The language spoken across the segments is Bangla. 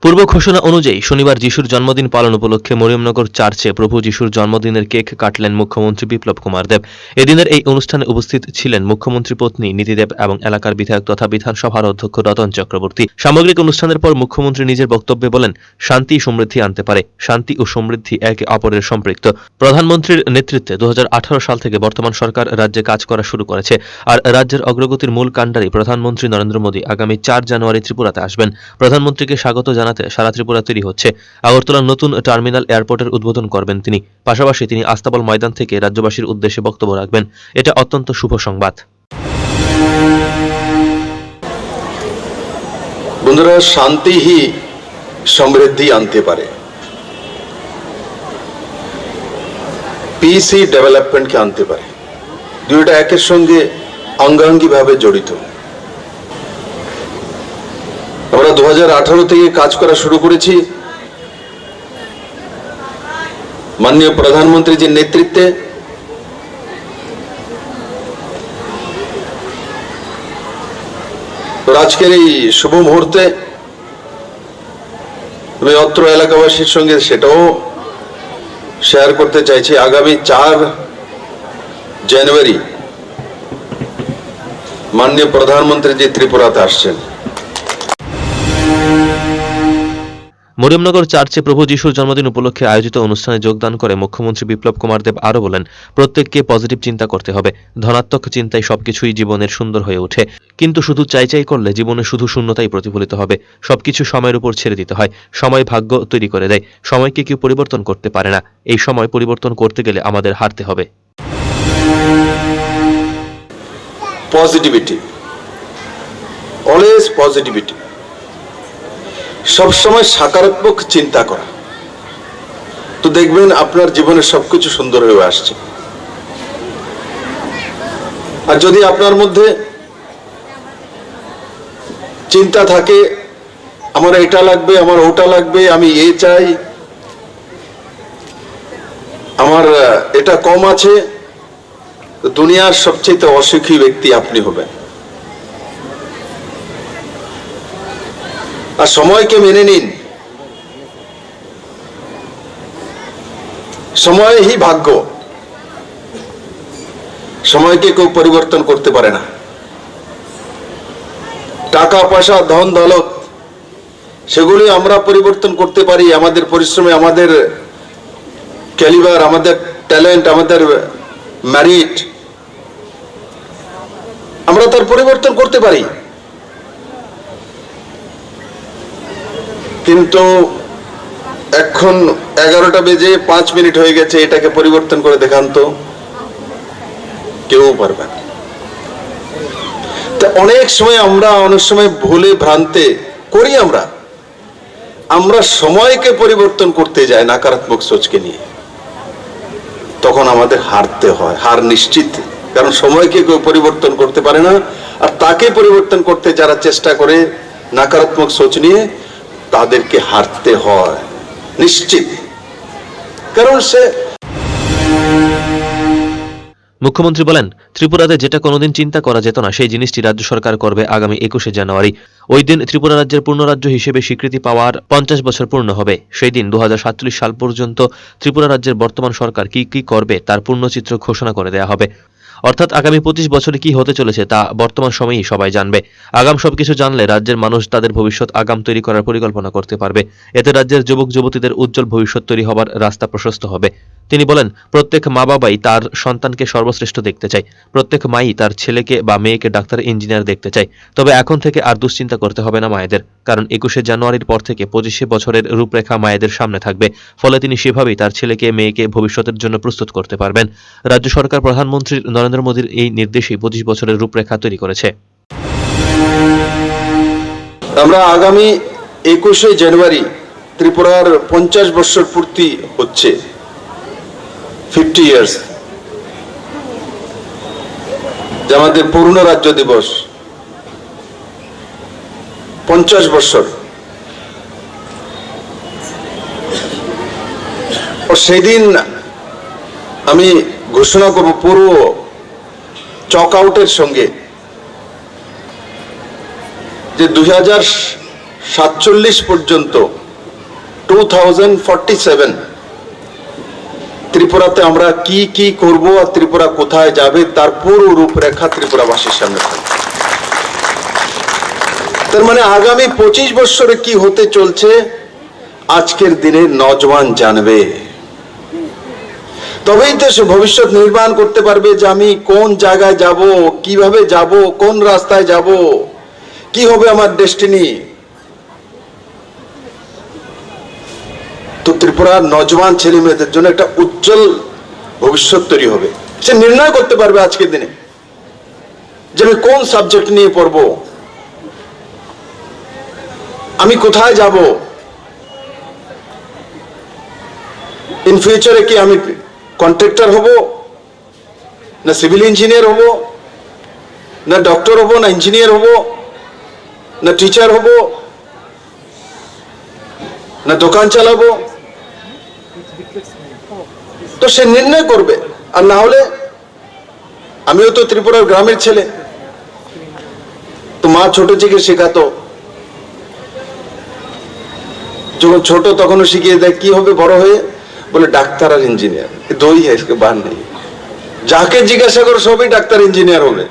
পূর্ব ঘোষণা অনুযায়ী শনিবার যিশুর জন্মদিন পালন উপলক্ষে মরিয়মনগর চার্চে প্রভু যিশুর জন্মদিনের কেক কাটলেন মুখ্যমন্ত্রী বিপ্লব কুমার দেব। এদিনের এই অনুষ্ঠানে উপস্থিত ছিলেন মুখ্যমন্ত্রী পত্নী নীতি দেব এবং এলাকার বিধায়ক তথা বিধানসভার অধ্যক্ষ রতন চক্রবর্তী। সামগ্রিক অনুষ্ঠানের পর মুখ্যমন্ত্রী নিজের বক্তব্যে বলেন, শান্তি সমৃদ্ধি আনতে পারে, শান্তি ও সমৃদ্ধি একে অপরের সম্পৃক্ত। প্রধানমন্ত্রীর নেতৃত্বে 2018 সাল থেকে বর্তমান সরকার রাজ্যে কাজ করা শুরু করেছে। আর রাজ্যের অগ্রগতির মূল কাণ্ডারি প্রধানমন্ত্রী নরেন্দ্র মোদী আগামী 4 জানুয়ারি ত্রিপুরাতে আসবেন। প্রধানমন্ত্রীকে স্বাগত জানাতে সারা ত্রিপুরা তৈরি হচ্ছে। আগরতলার নতুন টার্মিনাল এয়ারপোর্টের উদ্বোধন করবেন তিনি। পাশাপাশি তিনি আস্তাবল ময়দান থেকে রাজ্যবাসীর উদ্দেশ্যে বক্তব্য রাখবেন। এটা অত্যন্ত শুভ সংবাদ। বন্ধুরা, শান্তি হি সমৃদ্ধি আনতে পারে, পিস হি ডেভেলপমেন্টকে আনতে পারে। দুইটা একের সঙ্গে অঙ্গাঙ্গিভাবে জড়িত। আমরা 2018 থেকে কাজ করা শুরু করেছি মাননীয় প্রধানমন্ত্রীজির নেতৃত্বে। তো আজকের এই শুভ মুহূর্তে আমি অত্র এলাকাবাসীর সঙ্গে সেটাও শেয়ার করতে চাইছি। আগামী 4 জানুয়ারি মাননীয় প্রধানমন্ত্রীজি ত্রিপুরাতে আসছেন। মরিয়মনগর চার্চে প্রভু যিশুর জন্মদিন উপলক্ষে আয়োজিত অনুষ্ঠানে যোগদান করে মুখ্যমন্ত্রী বিপ্লব কুমার দেব আরও বলেন, প্রত্যেককে পজিটিভ চিন্তা করতে হবে। ধনাত্মক চিন্তায় সবকিছুই জীবনের সুন্দর হয়ে ওঠে, কিন্তু শুধু চাই করলে জীবনে শুধু শূন্যতাই প্রতিফলিত হবে। সবকিছু সময়ের উপর ছেড়ে দিতে হয়। সময় ভাগ্য তৈরি করে দেয়। সময়কে কেউ পরিবর্তন করতে পারে না। এই সময় পরিবর্তন করতে গেলে আমাদের হারতে হবে। পজিটিভিটি, অলওয়েজ পজিটিভিটি, সবসময় সকারাত্মক চিন্তা করা, তো দেখবেন আপনার জীবনে সবকিছু সুন্দর হয়ে আসছে। আর যদি আপনার মধ্যে চিন্তা থাকে আমার এটা লাগবে, আমার ওটা লাগবে, আমি এ চাই, আমার এটা কম আছে, দুনিয়ার সবচেয়ে অসুখী ব্যক্তি আপনি হবেন। আর সময়কে মেনে নিন। সময় হি ভাগ্য। সময়কে কেউ পরিবর্তন করতে পারে না। টাকা পয়সা ধন দৌলত সেগুলি আমরা পরিবর্তন করতে পারি আমাদের পরিশ্রমে, আমাদের ক্যালিবার, আমাদের ট্যালেন্ট, আমাদের মেরিট, আমরা তার পরিবর্তন করতে পারি। কিন্তু এখন 11টা বেজে 5 মিনিট হয়ে গেছে, এটাকে পরিবর্তন করে দেখান তো, কেউ পারবে না। অনেক সময় আমরা অনেক সময় ভুলে ভ্রান্তে করি, আমরা সময়কে পরিবর্তন করতে যাই নকারাত্মক সোচকে নিয়ে, তখন আমাদের হারতে হয়, হার নিশ্চিত। কারণ সময়কে কেউ পরিবর্তন করতে পারে না, আর তাকে পরিবর্তন করতে যারা চেষ্টা করে নকারাত্মক সোচ নিয়ে, তাদেরকে হারতে হয় নিশ্চিত। কারণ সে মুখ্যমন্ত্রী বলেন, ত্রিপুরাতে যেটা কোনোদিন চিন্তা করা যেত না সেই জিনিসটি রাজ্য সরকার করবে আগামী 21শে জানুয়ারি। ওই দিন ত্রিপুরা রাজ্যের পূর্ণ রাজ্য হিসেবে স্বীকৃতি পাওয়ার 50 বছর পূর্ণ হবে। সেই দিন 2047 সাল পর্যন্ত ত্রিপুরা রাজ্যের বর্তমান সরকার কি করবে তার পূর্ণচিত্র ঘোষণা করে দেয়া হবে। অর্থাৎ আগামী 25 বছরে কি হতে চলেছে তা বর্তমান সময়েই সবাই জানবে। আগাম সবকিছু জানলে রাজ্যের মানুষ তাদের ভবিষ্যৎ আগাম তৈরি করার পরিকল্পনা করতে পারবে। এতে রাজ্যের যুবক যুবতীদের উজ্জ্বল ভবিষ্যৎ তৈরি হবার রাস্তা প্রশস্ত হবে। তিনি বলেন, প্রত্যেক মা বাবাই তার সন্তানকে সর্বশ্রেষ্ঠ দেখতে চায়। প্রত্যেক মাই তার ছেলেকে বা মেয়েকে ডাক্তার, ইঞ্জিনিয়ার দেখতে চায়। তবে এখন থেকে আর দুশ্চিন্তা করতে হবে না মায়েদের, কারণ 21শে জানুয়ারির পর থেকে 25 বছরের রূপরেখা মায়েদের সামনে থাকবে। ফলে তিনি সেভাবেই তার ছেলেকে মেয়েকে ভবিষ্যতের জন্য প্রস্তুত করতে পারবেন। রাজ্য সরকার প্রধানমন্ত্রী নরেন্দ্র মোদীর এই নির্দেশেই 25 বছরের রূপরেখা তৈরি করেছে। আমরা আগামী 21শে জানুয়ারি ত্রিপুরার 50 বছর পূর্তি হচ্ছে, 50 ইয়ার্স, যে আমাদের পূর্ণ রাজ্য দিবস, 50 বছর। সেই দিন আমি ঘোষণা করব পুরো চক আউটের সঙ্গে যে 2000 2047 পর্যন্ত 2047 ত্রিপুরাতে আমরা কি কি করব আর ত্রিপুরা কোথায় যাবে তার পুরো রূপরেখা ত্রিপুরাবাসীর সামনে থাকবে। তার মানে আগামী 25 বছরে কি হতে চলছে আজকের দিনে নওজওয়ান জানবে, তবেই তো সে ভবিষ্যৎ নির্মাণ করতে পারবে যে আমি কোন জায়গায় যাব, কিভাবে যাব, কোন রাস্তায় যাব, কি হবে আমার ডেস্টিনি। তো ত্রিপুরার নওজওয়ান ছেলে মেয়েদের জন্য একটা উজ্জ্বল ভবিষ্যৎ তৈরি হবে। সে নির্ণয় করতে পারবে আজকের দিনে যে আমি কোন সাবজেক্ট নিয়ে পড়ব, আমি কোথায় যাব, ইন ফিউচারে কি আমি কন্ট্রাক্টর হব, না সিভিল ইঞ্জিনিয়ার হব, না ডক্টর হব, না ইঞ্জিনিয়ার হব, না টিচার হব, না দোকান চালাবো। তো সে নির্ণয় করবে। আর না হলে আমিও তো ত্রিপুরার গ্রামের ছেলে, তো মা ছোট থেকে শেখাতো, যখন ছোট তখনও শিখিয়ে দেয় কি হবে বড় হয়ে, বলে ডাক্তার আর ইঞ্জিনিয়ার, দই হ্যাঁ বার নেই, যাকে জিজ্ঞাসা করো সবই ডাক্তার ইঞ্জিনিয়ার হবে।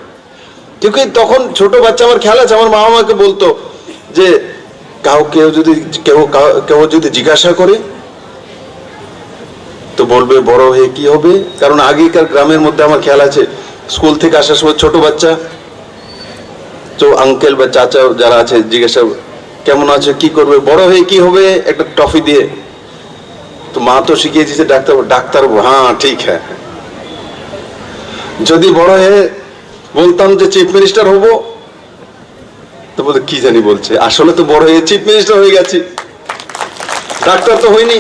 কিন্তু তখন ছোট বাচ্চা, আমার খেয়াল আছে আমার মা আমাকে বলতো যে কেউ যদি জিজ্ঞাসা করে তো বলবে বড় হয়ে কি হবে। কারণ আগেকার গ্রামের মধ্যে আমার খেয়াল আছে স্কুল থেকে আসার সময় ছোট বাচ্চা তো আঙ্কেল বা চাচা যারা আছে জিজ্ঞাসা কেমন আছে, কি করবে, বড় হয়ে কি হবে, একটা টফি দিয়ে। তো মা তো শিখিয়ে দিয়েছে ডাক্তার হ্যাঁ ঠিক হ্যাঁ। যদি বড় হয়ে বলতাম যে চিফ মিনিস্টার হব, তো বলতে কি জানি বলছে, আসলে তো বড় হয়ে চিফ মিনিস্টার হয়ে গেছি, ডাক্তার তো হয়নি।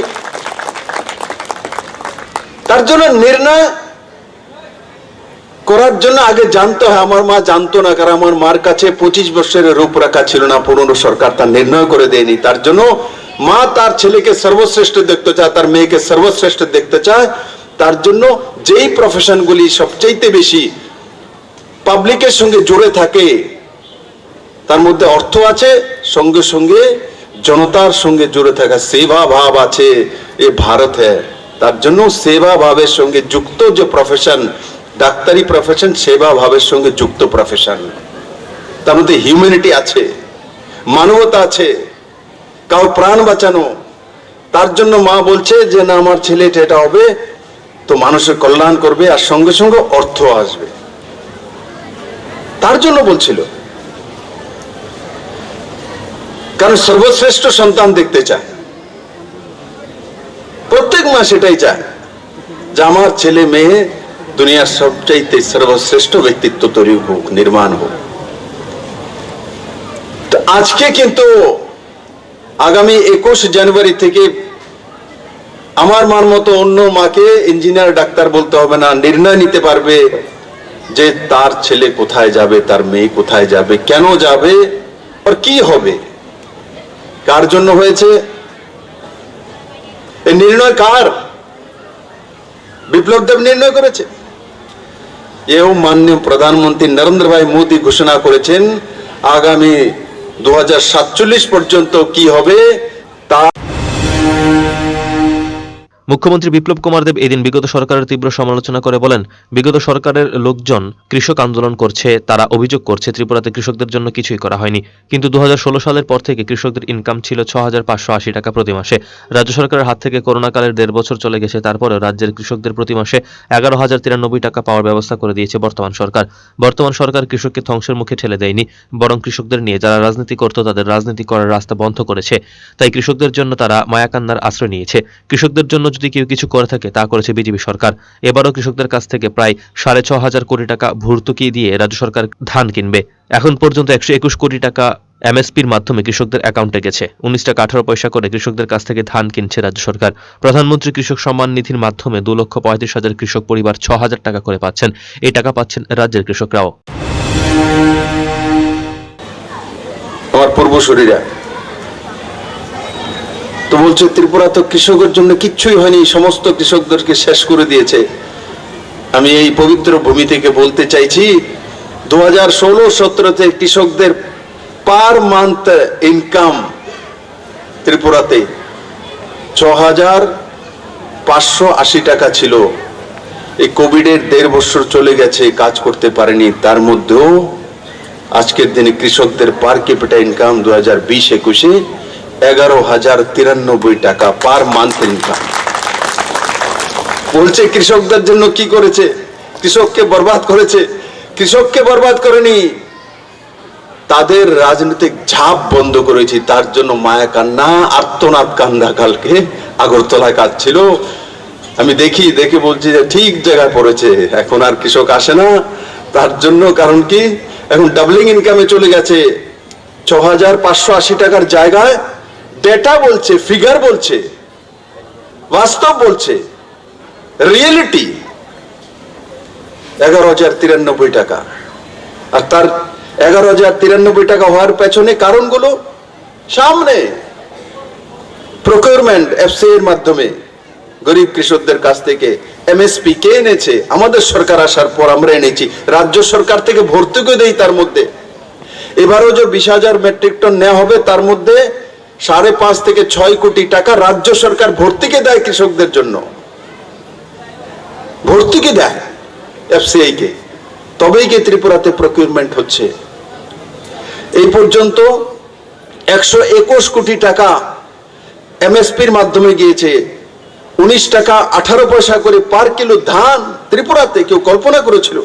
তার জন্য নির্ণয় করার জন্য আগে জানতে হয়। আমার মা জানতো না, কারণ আমার মার কাছে 25 বছরের রূপরেখা ছিল না, পুরনো সরকার তার নির্ণয় করে দেয়নি। তার জন্য মা তার ছেলেকে সর্বশ্রেষ্ঠ দেখতে চায়, তার মেয়েকে সর্বশ্রেষ্ঠ দেখতে চায়। তার জন্য যেই প্রফেশনগুলি সবচাইতে বেশি পাবলিকের সঙ্গে জুড়ে থাকে, তার মধ্যে অর্থ আছে, সঙ্গে সঙ্গে জনতার সঙ্গে জুড়ে থাকা সেবা ভাব আছে, এ ভারত হ্যাঁ। তার জন্য সেবা ভাবের সঙ্গে যুক্ত যে প্রফেশন, ডাক্তারি প্রফেশন সেবা ভাবের সঙ্গে যুক্ত প্রফেশন, তার মধ্যে হিউম্যানিটি আছে, মানবতা আছে, কারো প্রাণ বাঁচানো। তার জন্য মা বলছে যে না আমার ছেলে এটা হবে তো মানুষের কল্যাণ করবে, আর সঙ্গে সঙ্গে অর্থ আসবে, তার জন্য বলছিল। কারণ সর্বশ্রেষ্ঠ সন্তান দেখতে চায়, প্রত্যেক মা সেটাই চায় যে আমার ছেলে মেয়ে দুনিয়ার সবচাইতে সর্বশ্রেষ্ঠ ব্যক্তিত্ব তৈরি হোক, নির্মাণ হোক। তো আজকে কিন্তু আগামী 21 জানুয়ারি থেকে আমার মার মতো অন্য মাকে ইঞ্জিনিয়ার ডাক্তার বলতে হবে না, নির্ণয় নিতে পারবে যে তার ছেলে কোথায় যাবে, তার মেয়ে কোথায় যাবে, কেন যাবে, আর কি হবে, কার জন্য হয়েছে। এই নির্ণয় কার? বিপ্লব দেব নির্ণয় করেছে। এও মাননীয় প্রধানমন্ত্রী নরেন্দ্র ভাই মোদী ঘোষণা করেছেন আগামী 2047 পর্যন্ত কি হবে তা। মুখ্যমন্ত্রী বিপ্লব কুমার দেব এদিন বিগত সরকারের তীব্র সমালোচনা করে বলেন, বিগত সরকারের লোকজন কৃষক আন্দোলন করছে, তারা অভিযোগ করছে ত্রিপুরাতে কৃষকদের জন্য কিছুই করা হয়নি। কিন্তু 2016 সালের পর থেকে কৃষকদের ইনকাম ছিল 6,580 টাকা প্রতি মাসে। রাজ্য সরকারের হাত থেকে করোনাকালের 1.5 বছর চলে গেছে, তারপরেও রাজ্যের কৃষকদের প্রতি মাসে 11,093 টাকা পাওয়ার ব্যবস্থা করে দিয়েছে বর্তমান সরকার। বর্তমান সরকার কৃষককে ধ্বংসের মুখে ঠেলে দেয়নি, বরং কৃষকদের নিয়ে যারা রাজনীতি করত তাদের রাজনীতি করার রাস্তা বন্ধ করেছে। তাই কৃষকদের জন্য তারা মায়াকান্নার আশ্রয় নিয়েছে। কৃষকদের জন্য যদি কেউ কিছু করে থাকে তা করেছে বিজেপি সরকার। এবারও কৃষকদের কাছ থেকে প্রায় 6,500 কোটি টাকা ভর্তুকি দিয়ে রাজ্য সরকার ধান কিনবে। এখন পর্যন্ত 121 কোটি টাকা এমএসপির মাধ্যমে কৃষকদের অ্যাকাউন্টে গেছে। 19 টাকা 18 পয়সা করে কৃষকদের কাছ থেকে ধান কিনছে রাজ্য সরকার। প্রধানমন্ত্রী কৃষক সম্মান নিধির মাধ্যমে 2,35,000 কৃষক পরিবার 6,000 টাকা করে পাচ্ছেন। এই টাকা পাচ্ছেন রাজ্যের কৃষকরাও। আমার পূর্বসূরীরা তো বলছে ত্রিপুরা তো কৃষকের জন্য কিচ্ছুই হয়নি, সমস্ত কৃষকদেরকে শেষ করে দিয়েছে। আমি এই পবিত্র ভূমি থেকে বলতে চাইছি 2016-17 কৃষকদের পার মান্থ ইনকাম ত্রিপুরাতে 6,580 টাকা ছিল। এই কোভিডের 1.5 বছর চলে গেছে, কাজ করতে পারেনি, তার মধ্যেও আজকের দিনে কৃষকদের পার ক্যাপিটা ইনকাম 2020-21-এ 11,093 টাকা পার মান্থ ইনকাম। বলছে কৃষকদের জন্য কি করেছে? কৃষককে বরবাদ করেছে। কৃষককে বরবাদ করেনি, তাদের রাজনৈতিক ঝাপ বন্ধ করেছি। তার জন্য মায়া কান্না, আর্তনাদ কান্দা কালকে আগরতলায় কাজ ছিল। আমি দেখে বলছি যে ঠিক জায়গায় পড়েছে, এখন আর কৃষক আসে না। তার জন্য কারণ কি, এখন ডাবলিং ইনকামে চলে গেছে। 6,580 টাকার জায়গায় ডেটা বলছে, ফিগার বলছে, বাস্তব বলছে, রিয়েলিটি 11,093 টাকা। আর তার 11,093 টাকা হওয়ার পেছনে কারণগুলো সামনে। প্রকিউরমেন্ট এফসিআই এর মাধ্যমে গরিব কৃষকদের কাছ থেকে এমএসপি কে এনেছে? আমাদের সরকার আসার পর আমরা এনেছি। রাজ্য সরকার থেকে ভর্তুকি দেই। তার মধ্যে এবারও যে 20,000 মেট্রিক টন নেওয়া হবে, তার মধ্যে 5.5 থেকে 6 কোটি টাকা রাজ্য সরকার ভর্তুকি দেয় কৃষকদের জন্য। ভর্তুকি দেয় এফসিআই কে, তবেই কি ত্রিপুরাতে প্রকিউরমেন্ট হচ্ছে। এই পর্যন্ত 121 কোটি টাকা এমএসপির মাধ্যমে গিয়েছে। 19 টাকা 18 পয়সা করে পার কিলো ধান ত্রিপুরাতে। কেউ কল্পনা করেছিল?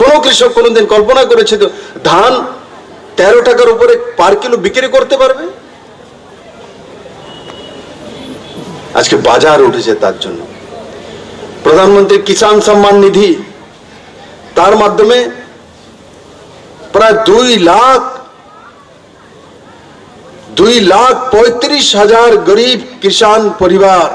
কোন কৃষক কোনদিন কল্পনা করেছিল ধান 13 টাকার উপরে পার কিলো বিক্রি করতে পারবে? আজকে বাজার উঠেছে। তার জন্য প্রধানমন্ত্রী কিষাণ সম্মান নিধি, তার মাধ্যমে প্রায় 2,35,000 গরিব কিষাণ পরিবার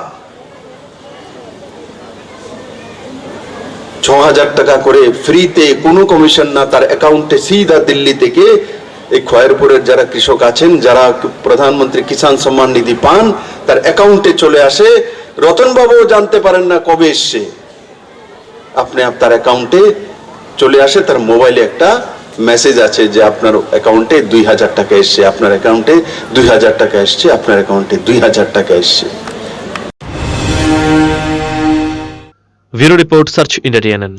6,000 টাকা করে ফ্রিতে, কোনো কমিশন না, তার অ্যাকাউন্টে সিধা দিল্লি থেকে এই খয়েরপুরের যারা কৃষক আছেন, যারা প্রধানমন্ত্রী কিষাণ সম্মান নিধি পান, তার অ্যাকাউন্টে চলে আসে। রতন বাবু জানতে পারেন না কবে এসছে, আপনি আপনার অ্যাকাউন্টে চলে আসে। তার মোবাইলে একটা মেসেজ আছে যে আপনার অ্যাকাউন্টে 2,000 টাকা এসছে, আপনার অ্যাকাউন্টে 2,000 টাকা এসছে, আপনার অ্যাকাউন্টে 2,000 টাকা এসছে। Bureau report, search India TNN।